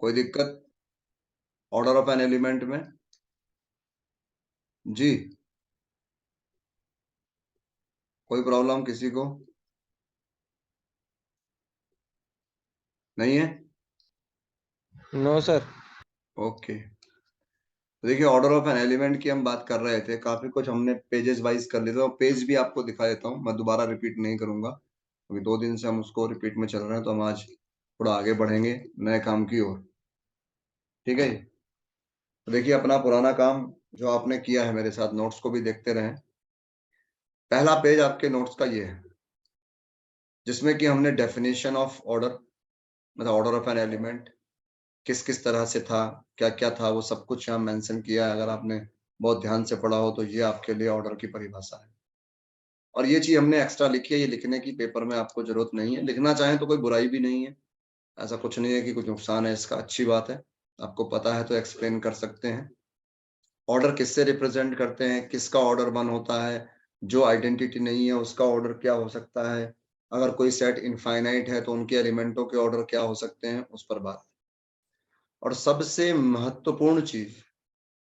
कोई दिक्कत order of an element में? जी, कोई प्रॉब्लम किसी को नहीं है? No sir. ओके, देखिए ऑर्डर ऑफ एन एलिमेंट की हम बात कर रहे थे, काफी कुछ हमने पेजेस वाइज कर लिए थे। पेज भी आपको दिखा देता हूँ, मैं दोबारा रिपीट नहीं करूंगा क्योंकि 2 दिन से हम उसको रिपीट में चल रहे हैं, तो हम आज थोड़ा आगे बढ़ेंगे नए काम की ओर। ठीक है जी, तो देखिए अपना पुराना काम जो आपने किया है मेरे साथ, नोट्स को भी देखते रहें। पहला पेज आपके नोट्स का ये है जिसमें कि हमने डेफिनेशन ऑफ ऑर्डर, मतलब ऑर्डर ऑफ एन एलिमेंट किस किस तरह से था, क्या क्या था, वो सब कुछ यहाँ मेंशन किया है। अगर आपने बहुत ध्यान से पढ़ा हो तो ये आपके लिए ऑर्डर की परिभाषा है। और ये चीज हमने एक्स्ट्रा लिखी है, ये लिखने की पेपर में आपको जरूरत नहीं है। लिखना चाहें तो कोई बुराई भी नहीं है, ऐसा कुछ नहीं है कि कुछ नुकसान है इसका, अच्छी बात है। आपको पता है तो एक्सप्लेन कर सकते हैं। ऑर्डर किससे रिप्रेजेंट करते हैं, किसका ऑर्डर 1 होता है, जो आइडेंटिटी नहीं है उसका ऑर्डर क्या हो सकता है, अगर कोई सेट इनफाइनाइट है तो उनके एलिमेंटों के ऑर्डर क्या हो सकते हैं, उस पर बात। और सबसे महत्वपूर्ण चीज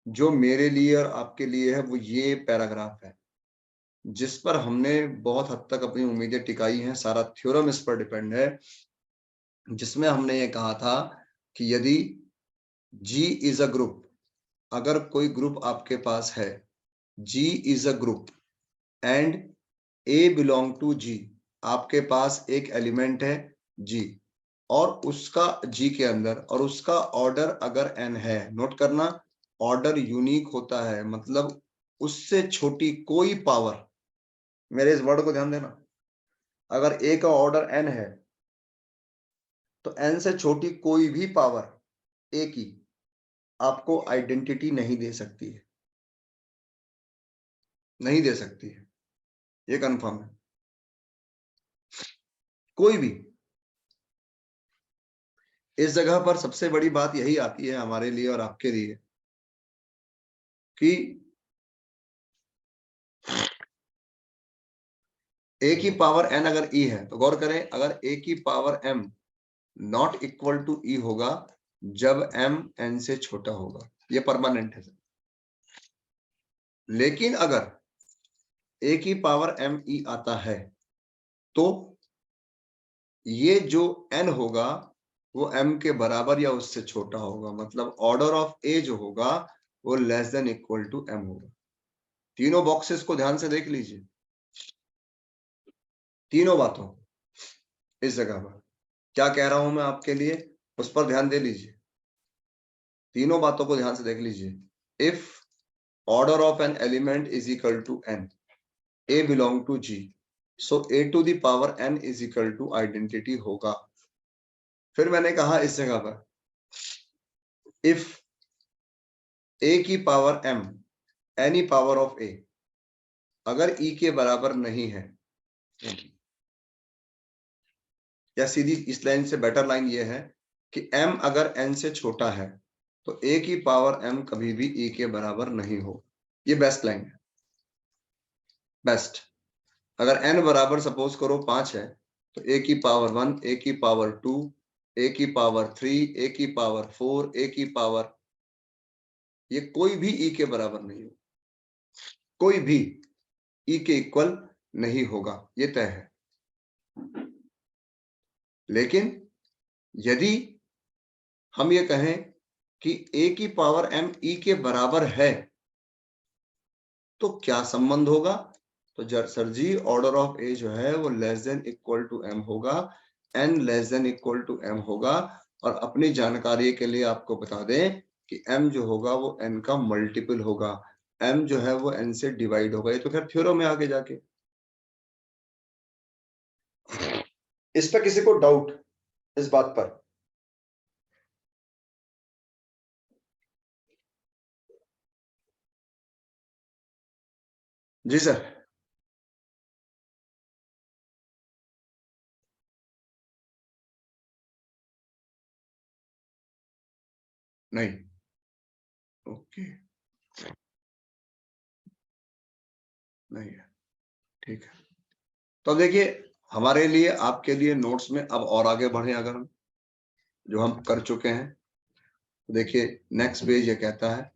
जो मेरे लिए और आपके लिए है वो ये पैराग्राफ है जिस पर हमने बहुत हद तक अपनी उम्मीदें टिकाई हैं। सारा थ्योरम इस पर डिपेंड है, जिसमें हमने ये कहा था कि यदि G इज अ ग्रुप, अगर कोई ग्रुप आपके पास है, G is a group and A belong to G, आपके पास एक एलिमेंट है G और उसका G के अंदर, और उसका ऑर्डर अगर n है, नोट करना ऑर्डर यूनिक होता है, मतलब उससे छोटी कोई पावर, मेरे इस वर्ड को ध्यान देना, अगर A का ऑर्डर n है तो n से छोटी कोई भी पावर A की आपको आइडेंटिटी नहीं दे सकती है, नहीं दे सकती है, ये कंफर्म है। कोई भी। इस जगह पर सबसे बड़ी बात यही आती है हमारे लिए और आपके लिए कि A की पावर n अगर E है तो गौर करें, अगर A की power m not equal to E होगा जब m n से छोटा होगा, ये परमानेंट है। लेकिन अगर A की पावर m E आता है तो ये जो n होगा वो m के बराबर या उससे छोटा होगा, मतलब ऑर्डर ऑफ A जो होगा वो less than equal to m होगा। तीनों बॉक्सेस को ध्यान से देख लीजिए, तीनों बातों इस जगह पर क्या कह रहा हूं मैं आपके लिए, उस पर ध्यान दे लीजिए। तीनों बातों को ध्यान से देख लीजिए। If order of an element is equal to n, A belong to G, so A to the power n is equal to identity होगा। फिर मैंने कहा इस जगह पर इफ A की power m any power of A अगर E के बराबर नहीं है, या सीधी इस लाइन से बेटर लाइन ये है कि m अगर n से छोटा है तो A की पावर m कभी भी E के बराबर नहीं हो। ये बेस्ट लाइन है, बेस्ट। अगर n बराबर सपोज करो 5 है तो A की पावर 1, A की पावर 2, A की पावर 3, A की पावर 4, A की पावर, ये कोई भी E के बराबर नहीं हो, कोई भी E के इक्वल नहीं होगा, ये तय है। लेकिन यदि हम ये कहें कि A की पावर m E के बराबर है तो क्या संबंध होगा, तो sir ji order of A जो है वो less than equal to m होगा, n less than equal to m होगा। और अपनी जानकारी के लिए आपको बता दें कि m जो होगा वो n का मल्टीपल होगा, m जो है वो n से डिवाइड होगा। ये तो खैर थ्योरम में आगे जाके, इस पर किसी को डाउट इस बात पर? जी सर। नहीं, ओके, नहीं है, ठीक है। तो देखिए हमारे लिए आपके लिए नोट्स में अब और आगे बढ़े, अगर हम जो हम कर चुके हैं देखिए नेक्स्ट पेज ये कहता है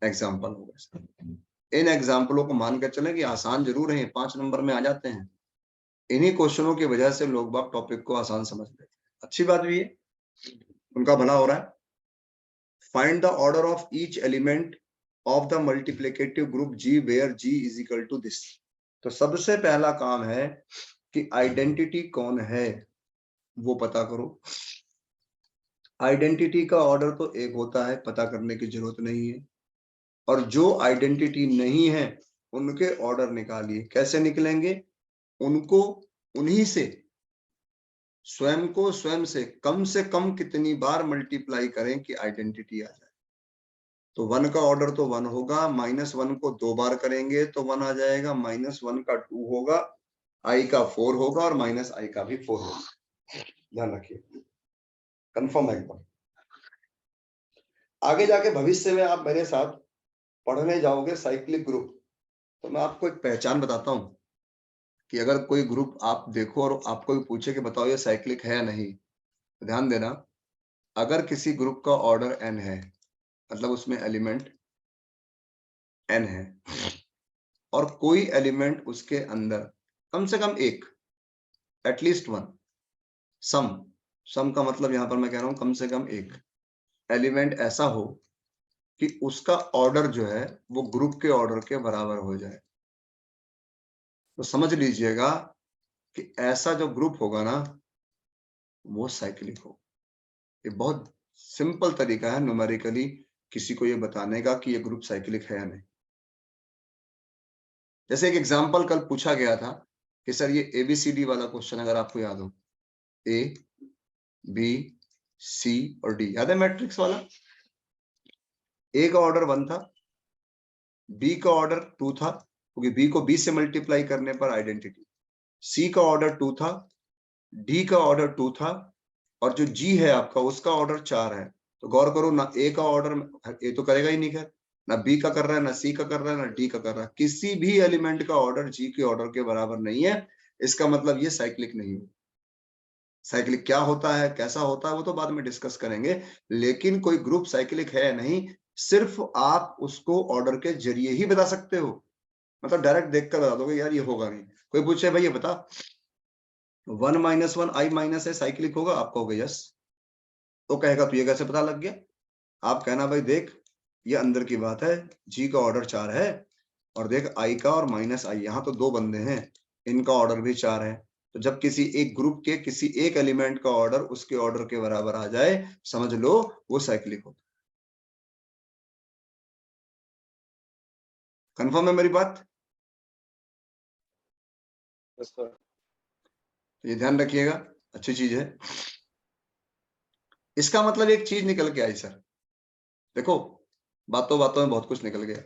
एग्जाम्पल होगा। इन एग्जाम्पलों को मानकर चले कि आसान जरूर है, 5 नंबर में आ जाते हैं। इन्हीं क्वेश्चनों की वजह से लोग बाग टॉपिक को आसान समझ लेते हैं। अच्छी बात भी है, उनका भला हो रहा है। Find the order of each element of the multiplicative group G where G is equal to this. तो सबसे पहला काम है कि आइडेंटिटी कौन है वो पता करो। आइडेंटिटी का ऑर्डर तो एक होता है, पता करने की जरूरत नहीं है। और जो आइडेंटिटी नहीं है उनके ऑर्डर निकालिए। कैसे निकलेंगे? उनको उन्हीं से, स्वयं को स्वयं से कम कितनी बार मल्टीप्लाई करें कि आइडेंटिटी आ जाए। तो 1 का ऑर्डर तो 1 होगा, -1 को 2 बार करेंगे तो 1 आ जाएगा, -1 का 2 होगा, i का 4 होगा और -i का भी 4 होगा। ध्यान रखिए, कंफर्म है एकदम। आगे जाके भविष्य में आप मेरे साथ पढ़ने जाओगे साइक्लिक ग्रुप, तो मैं आपको एक पहचान बताता हूं कि अगर कोई ग्रुप आप देखो और आपको भी पूछे कि बताओ ये साइक्लिक है या नहीं, तो ध्यान देना। अगर किसी ग्रुप का ऑर्डर n है, मतलब उसमें एलिमेंट n है और कोई एलिमेंट उसके अंदर कम से कम एक, एटलीस्ट वन, सम का मतलब यहां पर मैं कह रहा हूं कम से कम एक एलिमेंट ऐसा हो कि उसका ऑर्डर जो है वो ग्रुप के ऑर्डर के बराबर हो जाए, तो समझ लीजिएगा कि ऐसा जो ग्रुप होगा ना वो साइक्लिक हो। ये बहुत सिंपल तरीका है न्यूमेरिकली किसी को ये बताने का कि ये ग्रुप साइक्लिक है या नहीं। जैसे एक एग्जांपल कल पूछा गया था कि सर ये ABCD वाला क्वेश्चन अगर आपको याद हो, A B C और D, याद है मैट्रिक्स वाला? A का ऑर्डर 1 था, B का ऑर्डर 2 था क्योंकि B को B से मल्टीप्लाई करने पर आइडेंटिटी, C का ऑर्डर 2 था, D का ऑर्डर 2 था और जो G है आपका उसका ऑर्डर 4 है। तो गौर करो ना, A का ऑर्डर A तो करेगा ही नहीं, खैर ना B का कर रहा है, ना C का कर रहा है, ना D का कर रहा है। किसी भी एलिमेंट का ऑर्डर G के ऑर्डर के बराबर नहीं है। इसका मतलब ये साइक्लिक नहीं है। साइक्लिक क्या होता है, कैसा होता है, वो तो बाद में डिस्कस करेंगे। लेकिन कोई ग्रुप साइक्लिक है नहीं, सिर्फ आप उसको ऑर्डर के जरिए ही बता सकते हो। मतलब डायरेक्ट देखकर बता दोगे यार ये होगा नहीं। कोई पूछे भाई ये बता 1 - 1 i माइनस है साइक्लिक होगा, आपका होगा यस, तो कहेगा तो ये कैसे पता लग गया? आप कहना भाई देख ये अंदर की बात है, जी का ऑर्डर 4 है और देख आई का और -i, यहाँ तो 2 बंदे हैं, इनका ऑर्डर भी 4 है। तो जब किसी एक ग्रुप के किसी एक एलिमेंट का ऑर्डर उसके ऑर्डर के बराबर आ जाए, समझ लो वो साइक्लिक होता है। कंफर्म है मेरी बात? Yes sir. तो ये ध्यान रखिएगा, अच्छी चीज है। इसका मतलब एक चीज निकल के आई सर, देखो बातों बातों में बहुत कुछ निकल गया।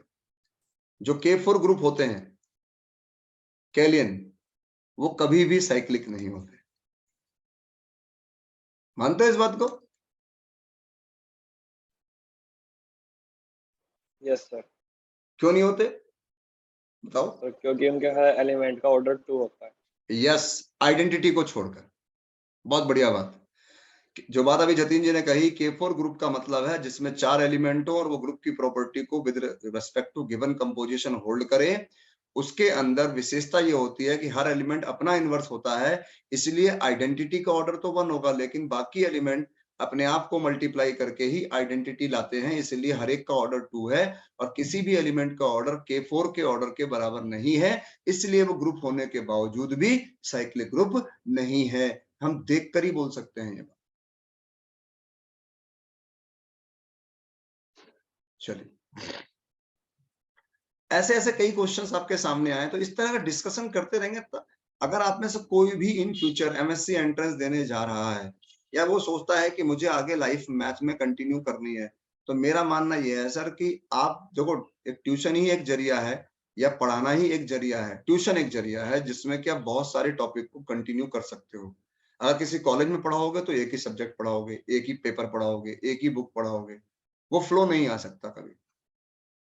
जो K4 ग्रुप होते हैं कैलियन, वो कभी भी साइक्लिक नहीं होते। मानते हो इस बात को? Yes sir. क्यों नहीं होते बताओ? सर क्योंकि उनके हर एलिमेंट का ऑर्डर 2 होता है। यस, आइडेंटिटी को छोड़कर। बहुत बढ़िया बात। जो बात अभी जतिन जी ने कही, K4 ग्रुप का मतलब है जिसमें 4 एलिमेंट हो और वो ग्रुप की प्रॉपर्टी को with respect to given composition hold करे। उसके अंदर विशेषता ये होती है कि हर एलिमेंट अपना इनवर्स होता है, इसलिए आइडेंटिटी का ऑर्डर तो 1 होगा, लेकिन बाकी एलिमेंट अपने आप को मल्टीप्लाई करके ही आइडेंटिटी लाते हैं, इसलिए हर एक का ऑर्डर 2 है और किसी भी एलिमेंट का ऑर्डर K4 के ऑर्डर के बराबर नहीं है, इसलिए वो ग्रुप होने के बावजूद भी साइक्लिक ग्रुप नहीं है। हम देखकर ही बोल सकते हैं ये बात। चलिए, ऐसे ऐसे कई क्वेश्चंस आपके सामने आए, तो इस तरह का डिस्कशन करते रहेंगे। तो अगर आप में से कोई भी इन फ्यूचर MSc एंट्रेंस देने जा रहा है या वो सोचता है कि मुझे आगे लाइफ मैथ में कंटिन्यू करनी है, तो मेरा मानना यह है सर कि आप देखो, एक ट्यूशन ही एक जरिया है या पढ़ाना ही एक जरिया है। ट्यूशन एक जरिया है जिसमें कि आप बहुत सारे टॉपिक को कंटिन्यू कर सकते हो। अगर किसी कॉलेज में पढ़ाओगे तो एक ही सब्जेक्ट पढ़ाओगे, एक ही पेपर पढ़ाओगे, एक ही बुक पढ़ाओगे, वो फ्लो नहीं आ सकता कभी।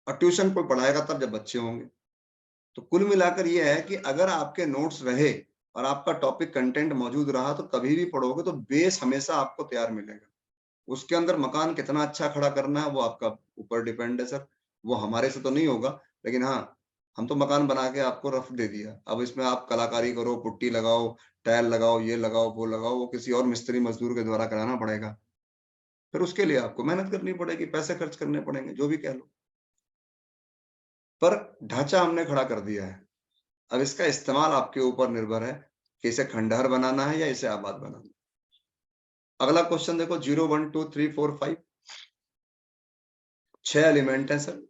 और ट्यूशन कोई पढ़ाएगा तब जब बच्चे होंगे। तो कुल मिलाकर ये है कि अगर आपके नोट्स रहे और आपका टॉपिक कंटेंट मौजूद रहा तो कभी भी पढ़ोगे तो बेस हमेशा आपको तैयार मिलेगा। उसके अंदर मकान कितना अच्छा खड़ा करना है वो आपका ऊपर डिपेंड है सर, वो हमारे से तो नहीं होगा, लेकिन हाँ, हम तो मकान बना के आपको रफ दे दिया। अब इसमें आप कलाकारी करो, पुट्टी लगाओ, टाइल लगाओ, ये लगाओ, वो किसी और मिस्त्री मजदूर के द्वारा कराना पड़ेगा। फिर उसके लिए आपको मेहनत करनी पड़ेगी, पैसे खर्च करने पड़ेंगे, जो भी कह लो। पर ढांचा हमने खड़ा कर दिया है। अब इसका इस्तेमाल आपके ऊपर निर्भर है कि इसे खंडहर बनाना है या इसे आबाद बनाना है। अगला क्वेश्चन देखो, 0 1 2 3 4 5 6 एलिमेंट हैं सर।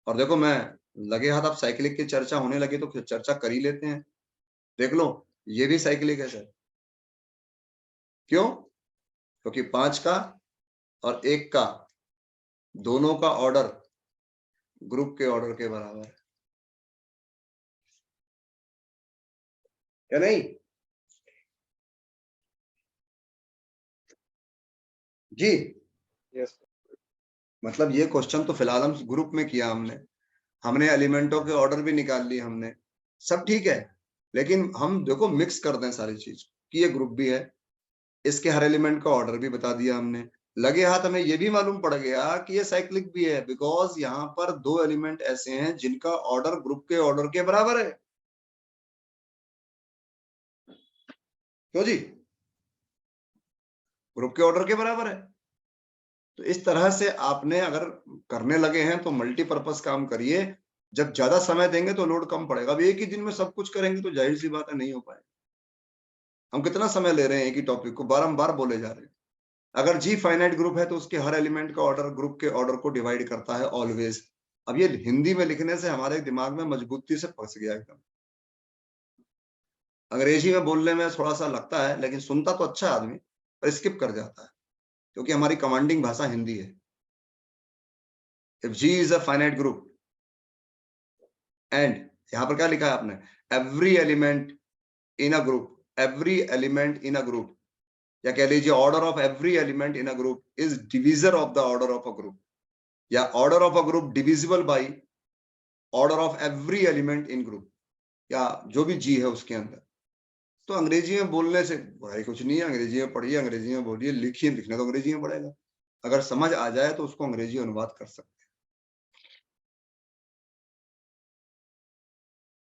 और देखो मैं लगे हाथ, आप साइक्लिक की चर्चा होने लगी तो फिर चर्चा कर ही लेते हैं। देख लो, ये भी साइक्लिक है सर। क्यों? क्योंकि 5 का और 1 का दोनों का ऑर्डर ग्रुप के ऑर्डर के बराबर है, या नहीं? जी, यस मतलब ये क्वेश्चन तो फिलहाल हम ग्रुप में किया हमने। हमने एलिमेंटों के ऑर्डर भी निकाल लिए हमने, सब ठीक है। लेकिन हम देखो मिक्स कर दें सारी चीज कि ये ग्रुप भी है, इसके हर एलिमेंट का ऑर्डर भी बता दिया हमने। लगे हाथ हमें ये भी मालूम पड़ गया कि ये साइक्लिक भी है, बिकॉज यहाँ पर 2 एलिमेंट ऐसे हैं जिनका ऑर्डर ग्रुप के ऑर्डर के बराबर है। क्यों जी? ग्रुप के ऑर्डर के बराबर है। तो इस तरह से आपने अगर करने लगे हैं तो मल्टीपर्पज काम करिए। जब ज्यादा समय देंगे तो लोड कम पड़ेगा। अब एक ही दिन में सब कुछ करेंगे तो जाहिर सी बात है नहीं हो पाए। हम कितना समय ले रहे हैं एक ही टॉपिक को, बारंबार बोले जा रहे हैं। अगर जी फाइनाइट ग्रुप है तो उसके हर एलिमेंट का ऑर्डर ग्रुप के ऑर्डर को डिवाइड करता है ऑलवेज। अब ये हिंदी में लिखने से हमारे दिमाग में मजबूती से फंस गया एकदम। अंग्रेजी में बोलने में थोड़ा सा लगता है, लेकिन सुनता तो अच्छा आदमी, पर स्किप कर जाता है, क्योंकि हमारी कमांडिंग भाषा हिंदी है। If G is a finite group and, यहां पर क्या लिखा है आपने, every element in a group, every element in a group, या कह लीजिए order of every element in a group is divisor of the order of a group, या order of a group divisible by order of every element in group, या जो भी जी है उसके अंदर। तो अंग्रेजी में बोलने से बुराई कुछ नहीं है, अंग्रेजी में पढ़िए, अंग्रेजी में बोलिए, लिखिए, लिखना तो अंग्रेजी में पड़ेगा। अगर समझ आ जाए तो उसको अंग्रेजी अनुवाद कर सकते हैं।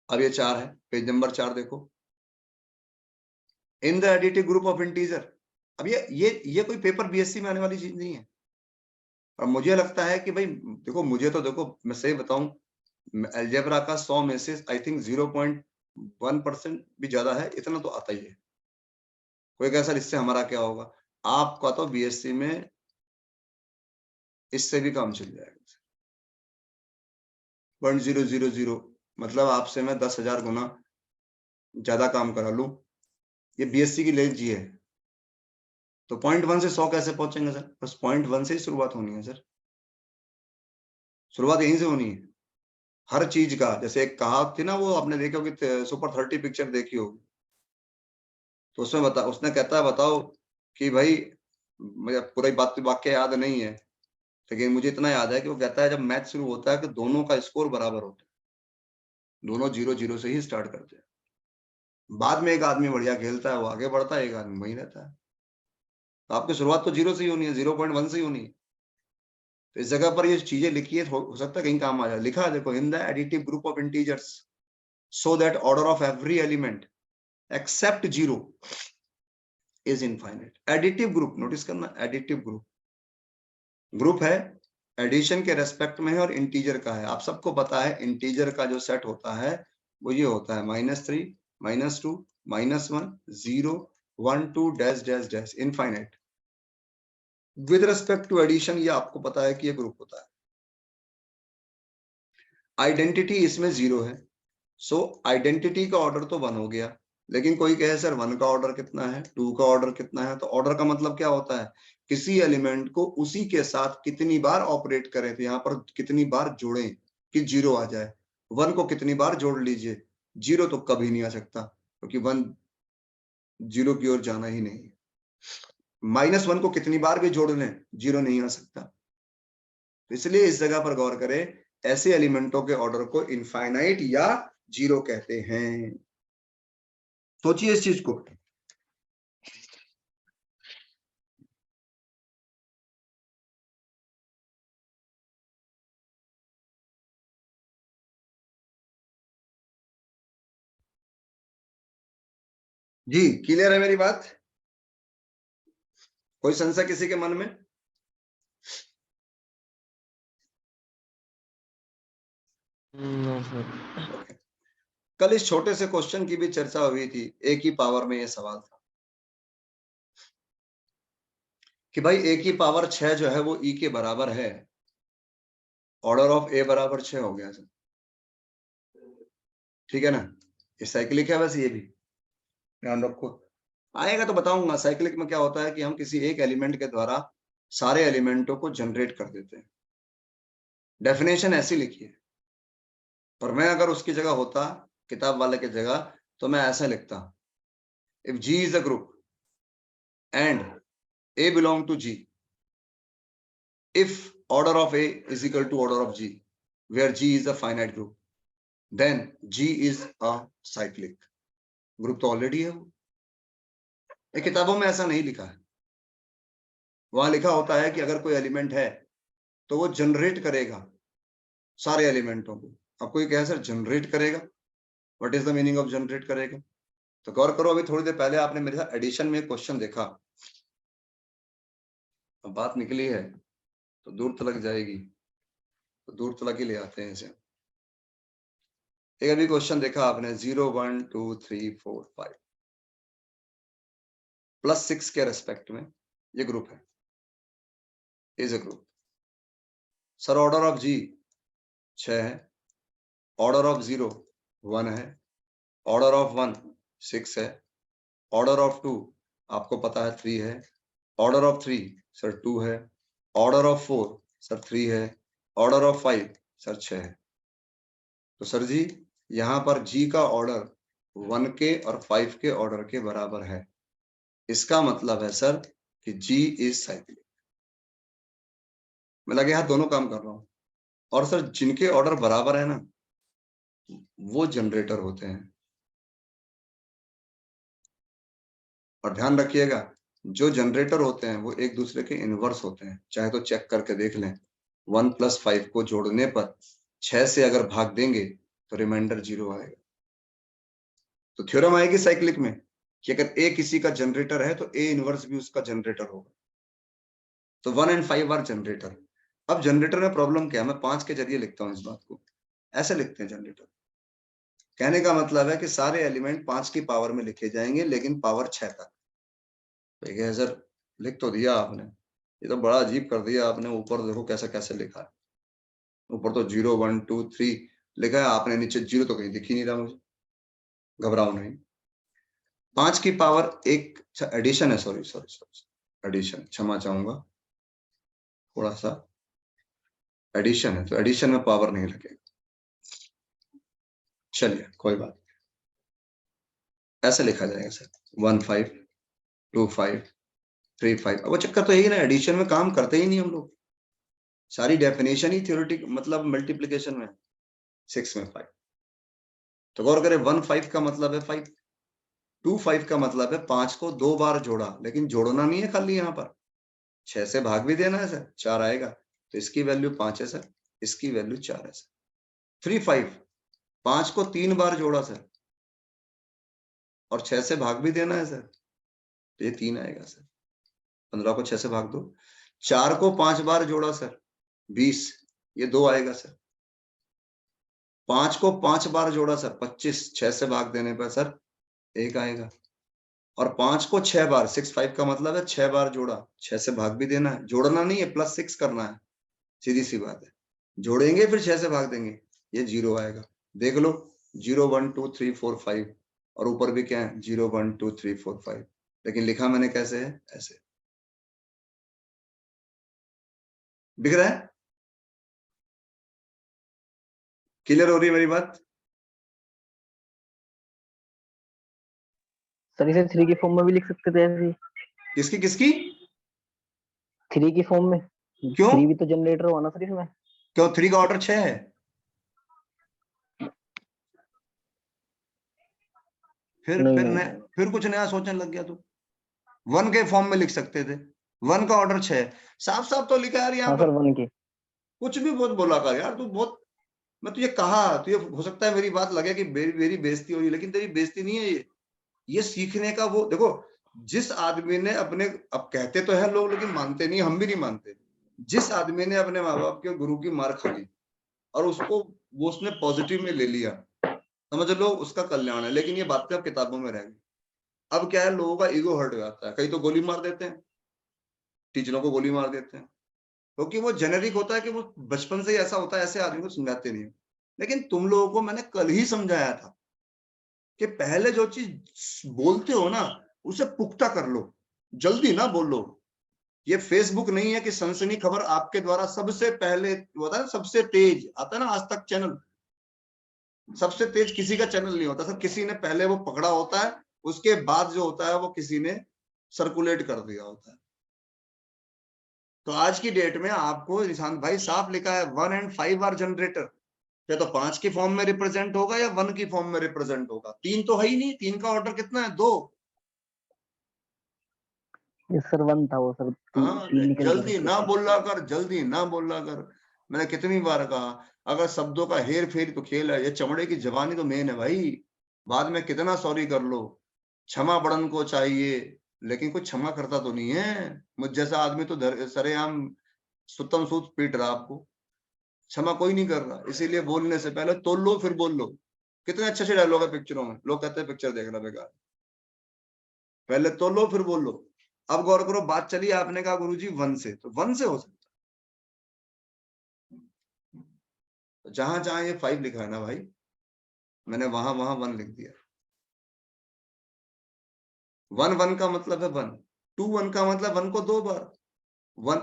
अब ये 4 है, पेज नंबर 4 देखो, in the additive group of integer. अब ये कोई पेपर बीएससी में आने वाली चीज नहीं है। और मुझे लगता है कि भाई देखो, मुझे तो देखो मैं सही बताऊं, अलजेब्रा का 100 में से आई थिंक 0.1% भी ज्यादा है, इतना तो आता ही है। कोई कहे सर इससे हमारा क्या होगा? आपका तो बीएससी में इससे भी काम चल जाएगा। 0.000, मतलब आपसे मैं 10,000 गुना ज्यादा काम करा लूं, ये बीएससी की लेंथ जी है। तो 0.1 से 100 कैसे पहुंचेंगे सर? बस 0.1 से ही शुरुआत होनी है सर, शुरुआत यहीं से होनी है हर चीज का। जैसे एक कहावत थी ना, वो आपने देखी होगी, सुपर 30 पिक्चर देखी होगी, तो उसमें उसने कहता है बताओ कि भाई, मुझे पूरी बात वाक्य याद नहीं है, लेकिन मुझे इतना याद है कि वो कहता है जब मैच शुरू होता है कि दोनों का स्कोर बराबर होता है, दोनों 0-0 से ही स्टार्ट करते हैं। बाद में एक आदमी बढ़िया खेलता है, वो आगे बढ़ता है, एक आदमी वहीं रहता है। तो आपकी शुरुआत तो 0 से ही होनी है, 0.1 से ही होनी है। तो इस जगह पर ये चीजें लिखी है, हो सकता है कहीं काम आ जाए। लिखा है देखो, in the additive group of integers so that order of every element except 0 is infinite. Additive group, notice करना, एडिटिव ग्रुप, ग्रुप है, एडिशन के रेस्पेक्ट में है और इंटीजर का है। आप सबको पता है इंटीजर का जो सेट होता है वो ये होता है -3, -2, -1, 0, 1 2 dash dash dash infinite. With respect to addition ये आपको पता है कि ये ग्रुप होता है। आइडेंटिटी इसमें 0 है, सो आइडेंटिटी का ऑर्डर तो 1 हो गया। लेकिन कोई कहे सर 1 का ऑर्डर कितना है, 2 का ऑर्डर कितना है? तो ऑर्डर का मतलब क्या होता है, किसी एलिमेंट को उसी के साथ कितनी बार ऑपरेट करें, तो यहाँ पर कितनी बार जोड़ें कि 0 आ जाए। 1 को कितनी बार जोड़ लीजिए, 0 तो कभी नहीं आ सकता, क्योंकि 1 0 की ओर जाना ही नहीं है। -1 को कितनी बार भी जोड़ लें, 0 नहीं आ सकता। तो इसलिए इस जगह पर गौर करें, ऐसे एलिमेंटों के ऑर्डर को इनफाइनाइट या 0 कहते हैं। सोचिए इस चीज को। जी क्लियर है मेरी बात? कोई संशय किसी के मन में? No sir. ओके। कल इस छोटे से क्वेश्चन की भी चर्चा हुई थी, ए की पावर में ये सवाल था कि भाई ए की पावर 6 जो है वो ई के बराबर है। ऑर्डर ऑफ ए बराबर 6 हो गया सर, ठीक है ना? ये साइक्लिक है वैसे, ये भी ध्यान रखो। आएगा तो बताऊंगा। साइक्लिक में क्या होता है कि हम किसी एक एलिमेंट के द्वारा सारे एलिमेंटों को जनरेट कर देते हैं। डेफिनेशन ऐसी लिखी है, पर मैं अगर उसकी जगह होता, किताब वाले की जगह, तो मैं ऐसा लिखता, if G is a group and A belong to G, if order of A is equal to order of G, where G is a finite group, then G is a cyclic group। तो already है वो, ये किताबों में ऐसा नहीं लिखा है। वहां लिखा होता है कि अगर कोई एलिमेंट है तो वो जनरेट करेगा सारे एलिमेंटों को। आपको ये क्या है सर, जनरेट करेगा? What is the meaning of generate करेगा? तो गौर करो, अभी थोड़ी देर पहले आपने मेरे साथ एडिशन में क्वेश्चन देखा, अब बात निकली है तो दूर तलक जाएगी, तो दूर तलक ही ले आते हैं इसे। एक अभी क्वेश्चन देखा आपने, 0 1 2 3 4 5 +6 के रेस्पेक्ट में ये ग्रुप है, is a group. Sir order of G 6 है, ऑर्डर ऑफ 0 1 है, ऑर्डर ऑफ 1 6 है, ऑर्डर ऑफ 2 आपको पता है 3 है, ऑर्डर ऑफ 3 सर 2 है, ऑर्डर ऑफ 4 सर 3 है, ऑर्डर ऑफ 5 सर 6 है। तो सर जी यहाँ पर जी का ऑर्डर 1 के और 5 के ऑर्डर के बराबर है। इसका मतलब है सर कि जी इज साइक्लिक। मैं लगे हाथ दोनों काम कर रहा हूं। और सर जिनके ऑर्डर बराबर है ना, वो जनरेटर होते हैं। और ध्यान रखिएगा, जो जनरेटर होते हैं वो एक दूसरे के इनवर्स होते हैं। चाहे तो चेक करके देख लें, 1 + 5 को जोड़ने पर 6 से अगर भाग देंगे तो रिमाइंडर 0 आएगा। तो थ्योरम आएगी साइक्लिक में कि अगर ए किसी का जनरेटर है तो ए इनवर्स भी उसका जनरेटर होगा। तो 1 और 5 आर जनरेटर। अब जनरेटर में प्रॉब्लम क्या है, मैं 5 के जरिए लिखता हूं इस बात को, ऐसे लिखते हैं जनरेटर। कहने का मतलब है कि सारे एलिमेंट 5 की पावर में लिखे जाएंगे, लेकिन पावर 6 तक। ठीक है सर, लिख तो दिया आपने, ये तो बड़ा अजीब कर दिया आपने। ऊपर देखो कैसा कैसे लिखा है, ऊपर तो 0 1 2 3 लिखा है आपने, नीचे 0 तो कहीं दिख ही नहीं रहा मुझे। घबराओ नहीं, 5 की पावर एक एडिशन है, सॉरी सॉरी सॉरी एडिशन, क्षमा चाहूंगा, थोड़ा सा एडिशन है, तो एडिशन में पावर नहीं लगेगा। चलिए कोई बात, ऐसे लिखा जाएगा सर, 1 5 2 5 3 5। अब वो चक्कर तो यही ना, एडिशन में काम करते ही नहीं हम लोग, सारी डेफिनेशन ही थ्योरेटिक, मतलब मल्टीप्लिकेशन में, 6 में 5। तो गौर करें, 1 5 का मतलब है 5, 2 5 का मतलब है 5 को 2 बार जोड़ा, लेकिन जोड़ना नहीं है खाली, यहाँ पर 6 से भाग भी देना है सर, 4 आएगा। तो इसकी वैल्यू 5 है सर, इसकी वैल्यू 4 है सर। 3 5, 5 को 3 बार जोड़ा सर, और 6 से भाग भी देना है सर, तो ये 3 आएगा सर। 15 को 6 से भाग दो। 4 को 5 बार जोड़ा सर, 20, ये 2 आएगा सर। 5 को 5 बार जोड़ा सर, 25, 6 से भाग देने पर सर 1 आएगा। और 5 को 6 बार, 6 5 का मतलब है 6 बार जोड़ा, 6 से भाग भी देना है, जोड़ना नहीं है, +6 करना है, सीधी सी बात है। जोड़ेंगे फिर 6 से भाग देंगे, ये 0 आएगा। देख लो, 0 1 2 3 4 5, और ऊपर भी क्या है, 0 1 2 3 4 5, लेकिन लिखा मैंने कैसे है, ऐसे। दिख रहा है? क्लियर हो रही है मेरी बात? सर इसे 3 की फॉर्म में भी लिख सकते थे ऐसे ही। किसकी किसकी? 3 की फॉर्म में। क्यों? 3 भी तो जनरेटर हुआ ना सर इसमें। क्यों 3 का ऑर्डर 6 है? नहीं नहीं फिर कुछ नया सोचने लग गया तू। 1 के फॉर्म में लिख सकते थे, 1 का ऑर्डर 6 है, साफ साफ तो लिखा यार यहाँ हाँ पर। सर 1 की। कुछ भी बहुत बोला कर यार तू, बहुत। मैं तुझे कहा, तुझे हो सकता है मेरी बात लगे कि मेरी बेइज्जती हो रही, लेकिन तेरी बेइज्जती नहीं है ये। ये सीखने का वो देखो, जिस आदमी ने अपने, अब कहते तो है लोग लेकिन मानते नहीं, हम भी नहीं मानते, जिस आदमी ने अपने माँ बाप के गुरु की मार खा ली और उसको वो उसने पॉजिटिव में ले लिया, समझ लो उसका कल्याण है। लेकिन ये बातें अब किताबों में रह गई। अब क्या है, लोगों का ईगो हर्ट हो जाता है, कई तो गोली मार देते हैं, टीचरों को गोली मार देते हैं, क्योंकि वो जेनेरिक होता है कि वो बचपन से ही ऐसा होता है, ऐसे आदमी को समझाते नहीं है। लेकिन तुम लोगों को मैंने कल ही समझाया था कि पहले जो चीज बोलते हो ना उसे पुख्ता कर लो, जल्दी ना बोलो। ये फेसबुक नहीं है कि सनसनी खबर आपके द्वारा सबसे पहले होता है, सबसे तेज आता है ना आज तक चैनल, सबसे तेज किसी का चैनल नहीं होता, सब किसी ने पहले वो पकड़ा होता है, उसके बाद जो होता है वो किसी ने सर्कुलेट कर दिया होता है। तो आज की डेट में आपको निशांत भाई साफ लिखा है 1 and 5 आर जनरेटर, या तो 5 की फॉर्म में रिप्रेजेंट होगा या 1 की फॉर्म में रिप्रेजेंट होगा, 3 तो है ही नहीं। 3 का ऑर्डर कितना है, 2। ये सर 1 था वो सर, हाँ, 3 निकल गया जल्दी उसके ना बाद। बोला कर, जल्दी ना बोला कर। मैंने कितनी बार कहा, अगर शब्दों का हेर फेर तो खेल है, ये चमड़े की जबानी तो मेन है भाई। बाद में कितना सॉरी कर लो, क्षमा बड़न को चाहिए, लेकिन कोई क्षमा करता तो नहीं है। मुझ जैसा आदमी तो सरेआम सुतम सूत पीट रहा आपको, क्षमा कोई नहीं कर रहा। इसीलिए बोलने से पहले तोल लो फिर बोल लो। कितने अच्छे अच्छे डायलॉग है पिक्चरों में, लोग कहते हैं पिक्चर देखना बेकार, पहले तोल लो फिर बोल लो। अब गौर करो, बात चली आपने कहा गुरुजी 1 से, तो 1 से हो सकता है, जहां जहां ये 5 लिखा है ना भाई, मैंने वहां वहां 1 लिख दिया। 1 1 का मतलब है 1, 2 1 का मतलब 1 को 2 बार,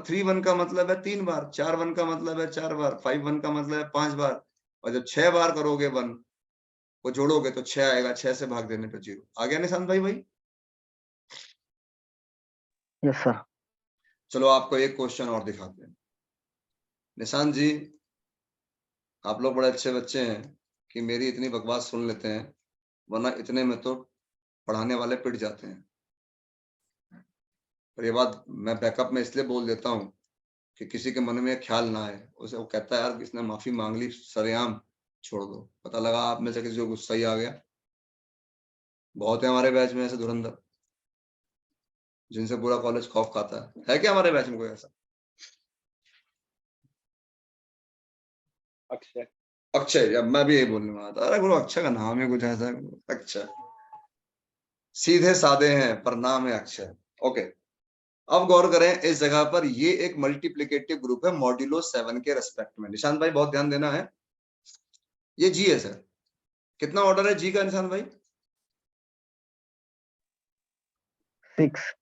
3 1 का मतलब है 3 बार, 4 1 का मतलब है 4 बार, 5 1 का मतलब है 5 बार। और जब 6 बार करोगे 1 को जोड़ोगे तो 6 आएगा, 6 से भाग देने पे 0 आ गया। निशांत भाई यस सर। चलो आपको एक क्वेश्चन और दिखाते हैं। निशांत जी, आप लोग बड़े अच्छे बच्चे हैं कि मेरी इतनी बकवास सुन लेते हैं, वरना इतने में तो पढ़ाने वाले पिट जाते हैं। और ये बात मैं बैकअप में इसलिए बोल देता हूँ कि किसी के मन में ख्याल ना आए, उसे वो कहता है यार किसने माफी मांग ली सरेआम, छोड़ दो। पता लगा आप में से किसी को गुस्सा ही आ गया। बहुत है हमारे बैच में ऐसे धुरंधर, जिनसे पूरा कॉलेज खौफ खाता है क्या हमारे बैच में कोई ऐसा? अक्षय। अक्षय, या मैं भी यही बोलने वाला था, अरे गुरु अक्षय का नाम है कुछ ऐसा, अक्षय सीधे साधे हैं पर नाम है अक्षय। ओके, अब गौर करें इस जगह पर, ये एक मल्टीप्लिकेटिव ग्रुप है मॉड्यूलो 7 के रेस्पेक्ट में। निशांत भाई बहुत ध्यान देना है, ये जी है सर। कितना ऑर्डर है जी का निशांत भाई? 6।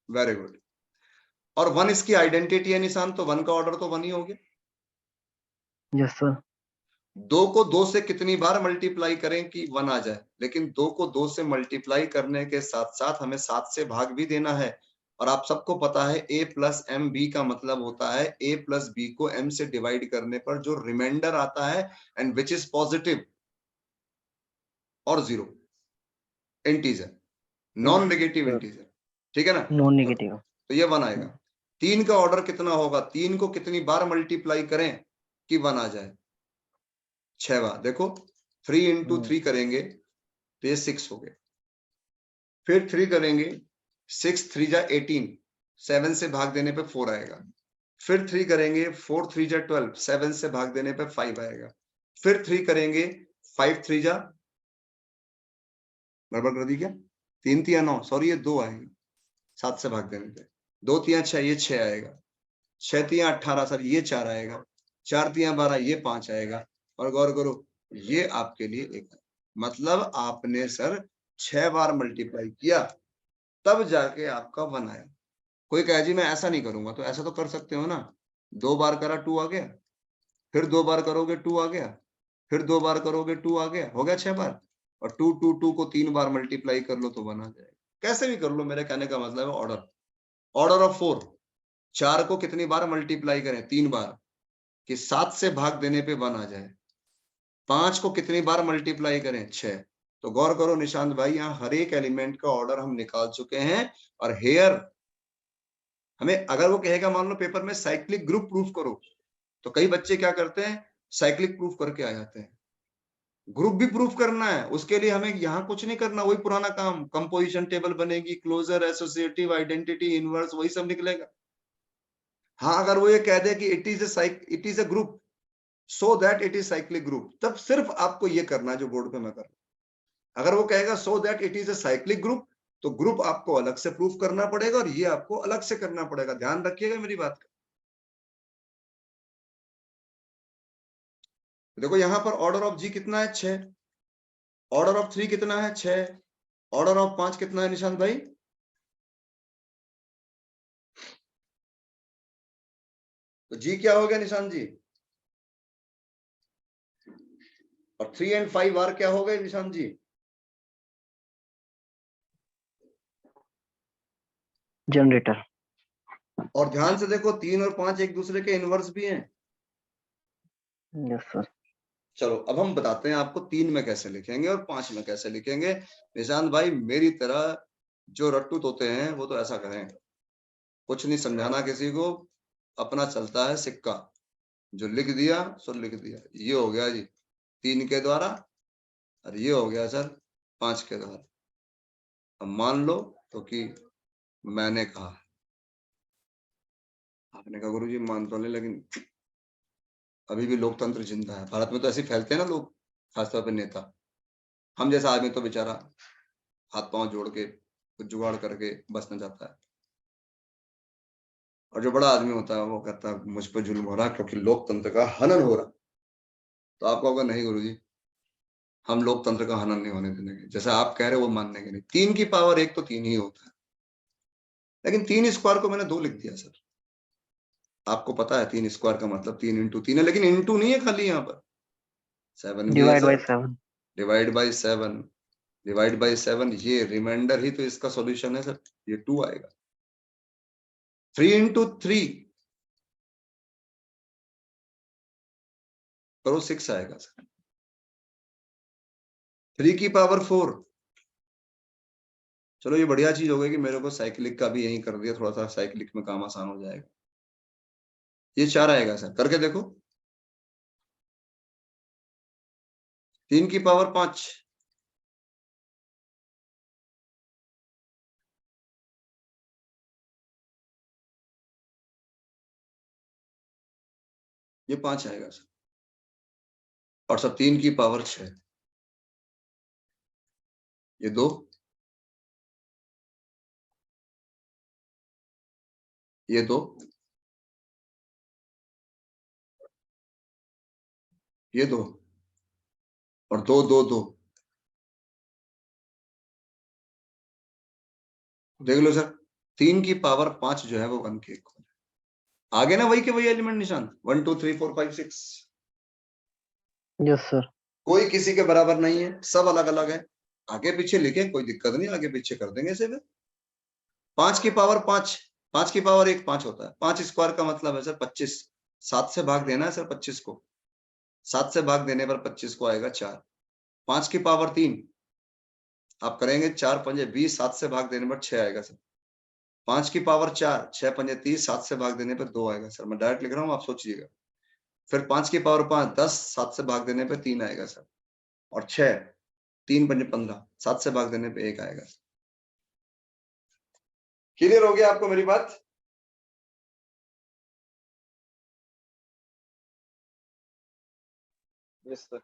Very good. और 1 इसकी आइडेंटिटी है निशांत, तो 1 का ऑर्डर तो 1 ही हो गया। Yes sir. 2 को 2 से कितनी बार मल्टीप्लाई करें कि 1 आ जाए, लेकिन 2 को 2 से मल्टीप्लाई करने के साथ साथ हमें 7 से भाग भी देना है। और आप सबको पता है a प्लस एम बी का मतलब होता है a प्लस बी को m से डिवाइड करने पर जो रिमाइंडर आता है एंड विच इज पॉजिटिव और 0 इंटीजर, नॉन नेगेटिव इंटीजर, ठीक है ना? Non negative. तो ये 1 आएगा। 3 का ऑर्डर कितना होगा, 3 को कितनी बार मल्टीप्लाई करें कि 1 आ जाए? 6 बार। देखो 3 इंटू 3 करेंगे तो ये 6 हो गए, फिर 3 करेंगे 6 3 जा 18, 7 से भाग देने पे 4 आएगा। फिर 3 करेंगे 4 3 जा 12, 7 से भाग देने पे 5 आएगा। फिर 3 करेंगे 5 3 जा, गड़बड़ कर दी क्या, 3 3 9, सॉरी ये 2 आएगा 7 से भाग देने पे, 2 3 6, ये 6 आएगा, 6 3 18 सर ये 4 आएगा, 4 3 12 ये 5 आएगा। और गौर करो ये आपके लिए 1 है। मतलब आपने सर 6 बार मल्टीप्लाई किया तब जाके आपका 1 आया। कोई कहे जी मैं ऐसा नहीं करूंगा, तो ऐसा तो कर सकते हो ना, 2 बार करा 2 आ गया, फिर 2 बार करोगे 2 आ गया, फिर 2 बार करोगे 2 आ गया, हो गया 6 बार। और 2 2 2 को 3 बार मल्टीप्लाई कर लो तो 1 आ जाएगा। कैसे भी कर लो, मेरे कहने का मतलब है ऑर्डर, ऑर्डर ऑफ 4। 4 को कितनी बार मल्टीप्लाई करें, 3 बार, कि 7 से भाग देने पे 1 आ जाए। 5 को कितनी बार मल्टीप्लाई करें, 6। तो गौर करो निशांत भाई, यहाँ हर एक एलिमेंट का ऑर्डर हम निकाल चुके हैं। और हेयर हमें, अगर वो कहेगा मान लो पेपर में साइक्लिक ग्रुप प्रूफ करो, तो कई बच्चे क्या करते हैं, साइक्लिक प्रूफ करके आ जाते हैं। ग्रुप भी प्रूफ करना है, उसके लिए हमें यहाँ कुछ नहीं करना, वही पुराना काम, कंपोजिशन टेबल बनेगी, क्लोजर, एसोसिएटिव, आइडेंटिटी, इनवर्स, वही सब निकलेगा। हाँ, अगर वो ये कह दे कि it is a group so that it is cyclic group, तब सिर्फ आपको ये करना है जो बोर्ड पे मैं कर रहा हूं। अगर वो कहेगा so that it is a cyclic group, तो ग्रुप आपको अलग से प्रूफ करना पड़ेगा और ये आपको अलग से करना पड़ेगा। ध्यान रखिएगा मेरी बात का। देखो यहां पर ऑर्डर ऑफ जी कितना है, 6। ऑर्डर ऑफ 3 कितना है, 6। ऑर्डर ऑफ 5 कितना है निशांत भाई? तो जी क्या हो गया निशांत जी? और 3 एंड 5 आर क्या हो गए निशांत जी? जनरेटर। और ध्यान से देखो 3 और 5 एक दूसरे के इनवर्स भी हैं। Yes sir. चलो अब हम बताते हैं आपको 3 में कैसे लिखेंगे और 5 में कैसे लिखेंगे। निशांत भाई मेरी तरह जो रट्टू तोते हैं वो तो ऐसा करें, कुछ नहीं समझाना किसी को, अपना चलता है सिक्का, जो लिख दिया सो लिख दिया। ये हो गया जी 3 के द्वारा, और ये हो गया सर 5 के द्वारा। अब मान लो तो कि मैंने कहा, आपने कहा गुरुजी मान तो नहीं, लेकिन अभी भी लोकतंत्र जिंदा है। भारत में तो ऐसे फैलते हैं ना लोग, खासतौर पर नेता। हम जैसा आदमी तो बेचारा हाथ पांव जोड़ के कुछ जुगाड़ करके बसना चाहता है, और जो बड़ा आदमी होता है वो कहता है मुझ पर जुल्म हो रहा है क्योंकि लोकतंत्र का हनन हो रहा। तो आपको होगा नहीं गुरुजी, हम लोकतंत्र का हनन नहीं होने देंगे, जैसा आप कह रहे हो वो मानने के नहीं। 3 की पावर 1 तो 3 ही होता है, लेकिन 3 स्क्वायर को मैंने 2 लिख दिया सर। आपको पता है 3 स्क्वायर का मतलब 3 इंटू 3 है, लेकिन इंटू नहीं है खाली, यहाँ पर 7 भी है divide by sir. 7। Divide by 7, divide by 7, ये रिमाइंडर ही तो इसका सॉल्यूशन है सर, ये 2 आएगा। 3 इंटू 3 करो 6 आएगा सर। 3 की पावर 4। चलो ये बढ़िया चीज हो गई कि मेरे को साइक्लिक का भी यही कर दिया, थोड़ा सा साइक्लिक में काम आसान हो जाएगा। ये 4 आएगा सर, करके देखो। 3 की पावर 5, ये 5 आएगा सर। और सर 3 की पावर 6, ये 2, ये 2, ये 2, और 2 2 2। देख लो सर 3 की पावर 5 जो है वो 1 के इक्वल है। आगे ना वही के वही एलिमेंट निशान, 1 2 3 4 5 6, यस सर। कोई किसी के बराबर नहीं है, सब अलग अलग है। आगे पीछे लिखे कोई दिक्कत नहीं, आगे पीछे कर देंगे इसे। 5 की पावर 5, 5 की पावर 1 5 होता है। 5 स्क्वायर का मतलब है सर 25। 7 से भाग देना है सर 25 को, 7 से भाग देने पर 25 को आएगा 4। 5 की पावर 3 आप करेंगे, 4 पंजे 20, 7 से भाग देने पर 6 आएगा सर। 5 की पावर 4, 6 पंजे 30, 7 से भाग देने पर 2 आएगा सर। मैं डायरेक्ट लिख रहा हूँ, आप सोचिएगा। फिर 5 की पावर 5 10, 7 से भाग देने पर 3 आएगा सर। और 6 3 पंजे 15, 7 से भाग देने पर 1 आएगा। क्लियर हो गया आपको मेरी बात? Yes sir.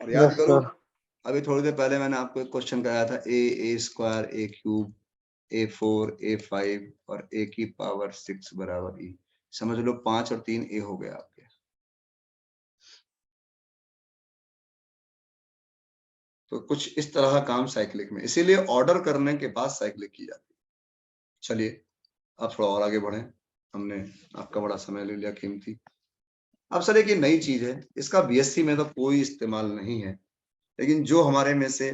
और याद यस करो, सर। अभी थोड़ी देर पहले मैंने आपको एक क्वेश्चन कराया था, ए स्क्वायर ए क्यूब A4 A5 और A की पावर 6 बराबर E। समझ लो 5 और 3 A हो गया आपके। तो कुछ इस तरह का काम साइक्लिक में, इसीलिए ऑर्डर करने के बाद साइक्लिक की जाती है। चलिए अब थोड़ा और आगे बढ़े, हमने आपका बड़ा समय ले लिया कीमती। अब सर एक ये नई चीज है, इसका बीएससी में तो कोई इस्तेमाल नहीं है, लेकिन जो हमारे में से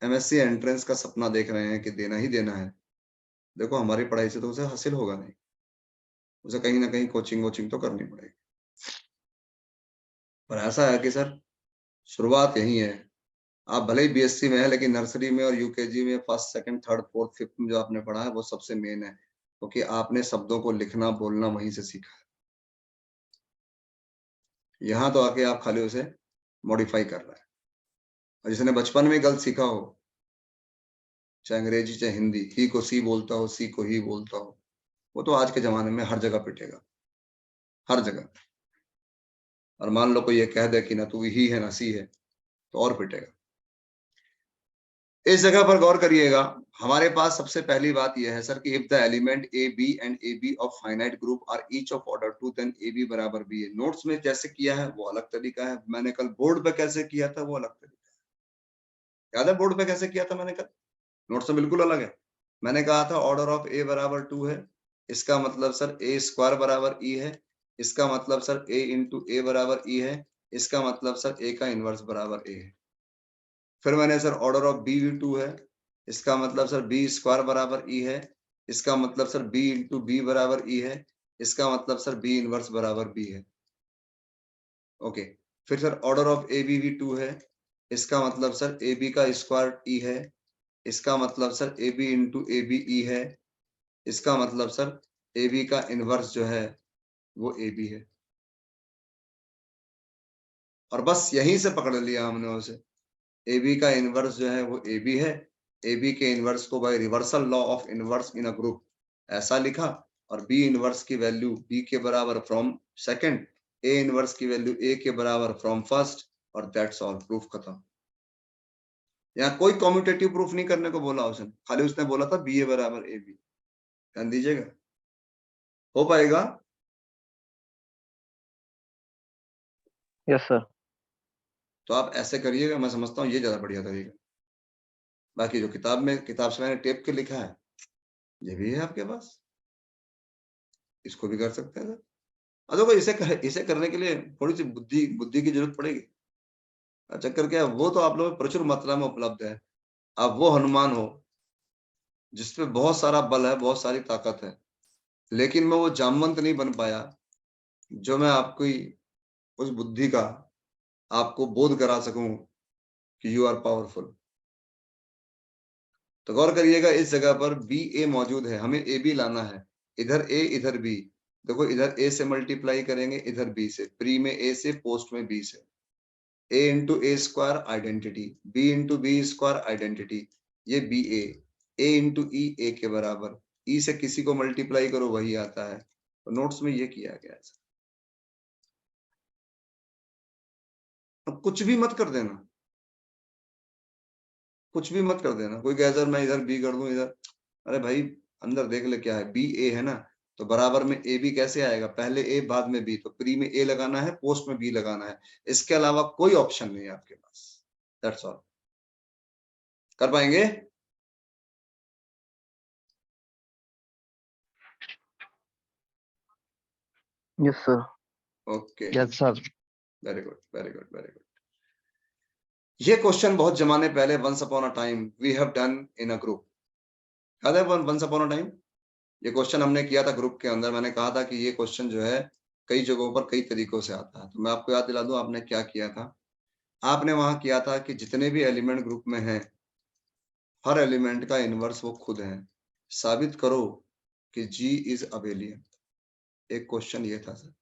एमएससी एंट्रेंस का सपना देख रहे हैं कि देना ही देना है, देखो हमारी पढ़ाई से तो उसे हासिल होगा नहीं, उसे कहीं ना कहीं कोचिंग वोचिंग तो करनी पड़ेगी। पर ऐसा है कि सर शुरुआत यही है। आप भले ही बीएससी में है, लेकिन नर्सरी में और यूकेजी में first second third fourth fifth में जो आपने पढ़ा है वो सबसे मेन है, क्योंकि आपने शब्दों को लिखना बोलना वहीं से सीखा है। यहाँ तो आके आप खाली उसे मॉडिफाई कर रहे हैं। और जिसने बचपन में गलत सीखा हो, चाहे अंग्रेजी चाहे हिंदी, ही को सी बोलता हो, सी को ही बोलता हो, वो तो आज के जमाने में हर जगह पिटेगा, हर जगह। और मान लो कोई ये कह दे कि ना तू ही है ना सी है, तो और पिटेगा। इस जगह पर गौर करिएगा। हमारे पास सबसे पहली बात यह है सर कि if the element A B and A B of finite group are each of order 2 then A B बराबर बी है। नोट्स में जैसे किया है वो अलग तरीका है, मैंने कल बोर्ड पे कैसे किया था वो अलग तरीका है। याद है बोर्ड पे कैसे किया था मैंने कल? नोट्स में बिल्कुल अलग है। मैंने कहा था ऑर्डर ऑफ ए बराबर 2 है, इसका मतलब सर ए स्क्वायर बराबर ई है, इसका मतलब सर ए इंटू ए बराबर ई है, इसका मतलब सर ए का इनवर्स बराबर ए है। फिर मैंने सर ऑर्डर ऑफ बी भी 2 है, इसका मतलब सर बी स्क्वायर बराबर ई है, इसका मतलब सर बी इंटू बी बराबर ई है, इसका मतलब सर बी इनवर्स बराबर बी है। ओके। फिर sir order of A B भी 2 है, इसका मतलब सर ए बी का स्क्वायर ई है, इसका मतलब sir A B into A B E है, इसका मतलब सर ए बी का इनवर्स जो है वो ए बी है। और बस यहीं से पकड़ लिया हमने उसे, ए बी का इनवर्स जो है वो ए बी है। ए बी के इनवर्स को by reversal law of inverse in a group ऐसा लिखा, और बी इनवर्स की वैल्यू बी के बराबर फ्रॉम सेकंड, ए इनवर्स की वैल्यू ए के बराबर फ्रॉम फर्स्ट, और दैट्स ऑल, प्रूफ खत्म। यहाँ कोई कॉम्यूटेटिव प्रूफ नहीं करने को बोला उसने, खाली उसने बोला था बी ए बराबर ए बी। ध्यान दीजिएगा, हो पाएगा? Yes sir. तो आप ऐसे करिएगा, मैं समझता हूँ ये ज्यादा बढ़िया तरीका। बाकी जो किताब से मैंने टेप के लिखा है ये भी है आपके पास, इसको भी कर सकते हैं सर। देखो इसे करने के लिए थोड़ी सी बुद्धि की जरूरत पड़ेगी। चक्कर क्या है, वो तो आप लोग में प्रचुर मात्रा में उपलब्ध है। आप वो हनुमान हो जिसपे बहुत सारा बल है, बहुत सारी ताकत है, लेकिन मैं वो जामवंत नहीं बन पाया जो मैं आपकी उस बुद्धि का आपको बोध करा सकूं कि यू आर पावरफुल। तो गौर करिएगा, इस जगह पर बी ए मौजूद है, हमें ए बी लाना है। इधर ए इधर बी, देखो इधर ए से मल्टीप्लाई करेंगे, इधर बी से, प्री में ए से पोस्ट में बी से। A into A square identity, B into B square identity, ये B A into E A के बराबर, ई से किसी को मल्टीप्लाई करो वही आता है। तो नोट्स में ये किया गया है। अब कुछ भी मत कर देना, कुछ भी मत कर देना। कोई कहे सर मैं इधर बी कर दूं इधर, अरे भाई अंदर देख ले क्या है, बी ए है ना, तो बराबर में ए बी कैसे आएगा, पहले ए बाद में बी, तो प्री में ए लगाना है, पोस्ट में बी लगाना है, इसके अलावा कोई ऑप्शन नहीं है आपके पास। That's all. कर पाएंगे? Yes sir. Okay, yes sir. Very good very good very good. ये क्वेश्चन बहुत जमाने पहले, once upon a time we have done in a group. याद है वंस अपॉन अ टाइम? ये क्वेश्चन हमने किया था ग्रुप के अंदर। मैंने कहा था कि ये क्वेश्चन जो है कई जगहों पर कई तरीकों से आता है। तो मैं आपको याद दिला दूं आपने क्या किया था। आपने वहां किया था कि जितने भी एलिमेंट ग्रुप में हैं, हर एलिमेंट का इनवर्स वो खुद है। साबित करो कि G इज अबेलियन। एक क्वेश्चन ये था सर,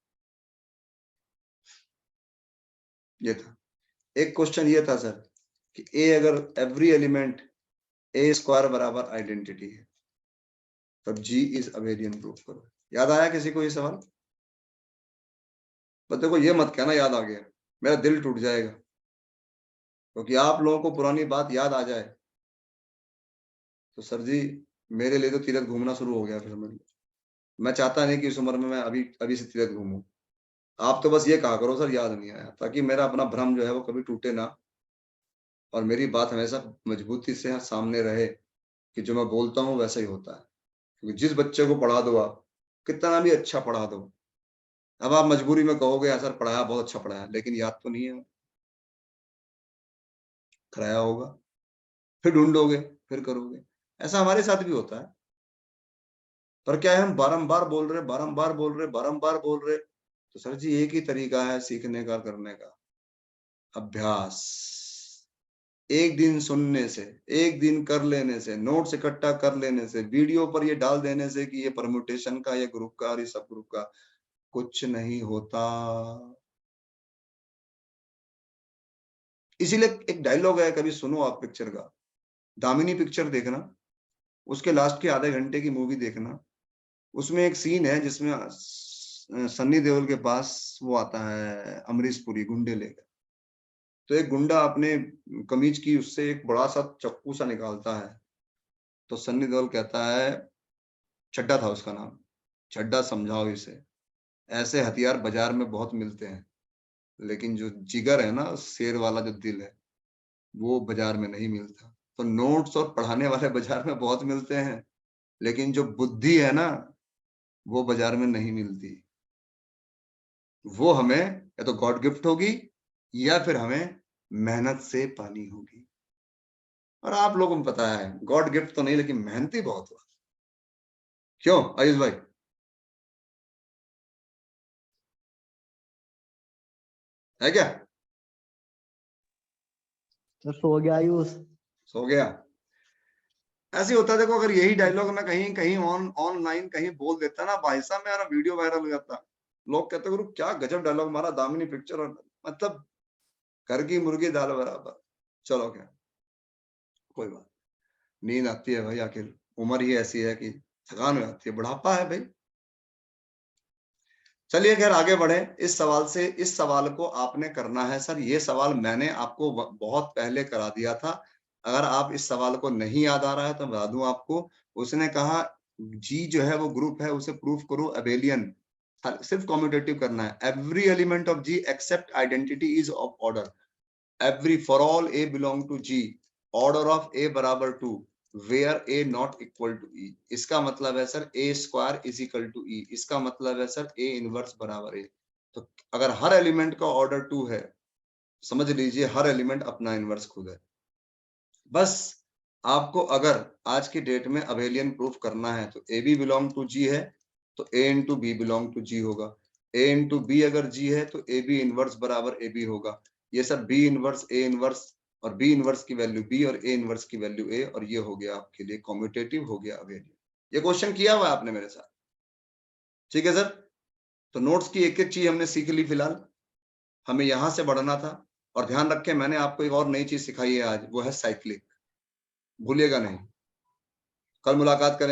ये था। एक क्वेश्चन ये था सर कि ए अगर एवरी एलिमेंट ए स्क्वायर बराबर आइडेंटिटी है तब G इज अबेलियन प्रूफ करो। याद आया किसी को ये सवाल? बस देखो ये मत कहना याद आ गया, मेरा दिल टूट जाएगा, क्योंकि आप लोगों को पुरानी बात याद आ जाए तो सर जी मेरे लिए तो तीरथ घूमना शुरू हो गया फिर समझ लो। मैं चाहता नहीं कि इस उम्र में मैं अभी अभी से तीरथ घूमूं। आप तो बस ये कहा करो सर याद नहीं आया, ताकि मेरा अपना भ्रम जो है वो कभी टूटे ना, और मेरी बात हमेशा मजबूती से सामने रहे कि जो मैं बोलता हूँ वैसा ही होता है। क्योंकि जिस बच्चे को पढ़ा दो आप, कितना भी अच्छा पढ़ा दो, अब आप मजबूरी में कहोगे यार सर पढ़ाया बहुत अच्छा पढ़ाया, लेकिन याद तो नहीं है, कराया होगा, फिर ढूंढोगे, फिर करोगे। ऐसा हमारे साथ भी होता है। पर क्या है, हम बारंबार बोल रहे, बारंबार बोल रहे, बारंबार बोल रहे। तो सर जी एक ही तरीका है सीखने का, करने का, अभ्यास। एक दिन सुनने से, एक दिन कर लेने से, नोट्स इकट्ठा कर लेने से, वीडियो पर ये डाल देने से कि ये परम्यूटेशन का, ये ग्रुप का और ये सब ग्रुप का, कुछ नहीं होता। इसीलिए एक डायलॉग है, कभी सुनो आप पिक्चर का, दामिनी पिक्चर देखना, उसके लास्ट के आधे घंटे की मूवी देखना, उसमें एक सीन है जिसमें सन्नी देओल के पास वो आता है अमरीश पुरी गुंडे लेकर, तो एक गुंडा अपने कमीज की उससे एक बड़ा सा चक्कू सा निकालता है, तो सन्नी देओल कहता है, चड्डा था उसका नाम, चड्डा समझाओ इसे, ऐसे हथियार बाजार में बहुत मिलते हैं, लेकिन जो जिगर है ना, शेर वाला जो दिल है, वो बाजार में नहीं मिलता। तो नोट्स और पढ़ाने वाले बाजार में बहुत मिलते हैं, लेकिन जो बुद्धि है ना, वो बाजार में नहीं मिलती। वो हमें या तो गॉड गिफ्ट होगी या फिर हमें मेहनत से पानी होगी। और आप लोगों को पता है, गॉड गिफ्ट तो नहीं, लेकिन मेहनती बहुत हो। क्यों आयुष भाई? है क्या? सर सो गया आयुष। सो गया? ऐसे ही होता है। देखो, अगर यही डायलॉग मैं कहीं कहीं ऑनलाइन कहीं बोल देता ना भाई साहब, मेरा वीडियो वायरल हो जाता। लोग कहते गुरु क्या गजब डायलॉग मारा, दामिनी पिक्चर, और मतलब घर की मुर्गी दाल बराबर। चलो क्या, कोई बात, नींद आती है भाई, आखिर उम्र ही ऐसी है कि थकान हो जाती है, बुढ़ापा है भाई। चलिए खैर आगे बढ़े इस सवाल से। इस सवाल को आपने करना है सर, ये सवाल मैंने आपको बहुत पहले करा दिया था। अगर आप इस सवाल को नहीं याद आ रहा है तो बता दूं आपको। उसने कहा जी जो है वो ग्रुप है, उसे प्रूफ करो अबेलियन। सिर्फ कम्यूटेटिव करना है। Every element of G except identity is of order. Every for all A belong to G, order of A बराबर to, where A not equal to E. इसका मतलब है sir A square is equal to E. इसका मतलब है sir A inverse बराबर ए। तो अगर हर एलिमेंट का ऑर्डर 2 है, समझ लीजिए हर एलिमेंट अपना इनवर्स खुद है। बस आपको अगर आज की डेट में अबेलियन प्रूफ करना है तो ए बी बिलोंग टू जी है, तो ए इंटू बी बिलोंग टू जी होगा। ए इंटू बी अगर जी है तो ए बी इनवर्स बराबर ए बी होगा। ये सब बी इनवर्स ए इनवर्स, और बी इनवर्स की वैल्यू बी और ए इनवर्स की वैल्यू ए, और ये हो गया आपके लिए कॉम्यूटेटिव, हो गया अबेलियन। ये क्वेश्चन किया हुआ है आपने मेरे साथ, ठीक है सर? तो नोट्स की एक एक चीज हमने सीख ली फिलहाल, हमें यहां से बढ़ना था। और ध्यान रखें, मैंने आपको एक और नई चीज सिखाई है आज, वो है साइक्लिक। भूलिएगा नहीं। कल मुलाकात करें।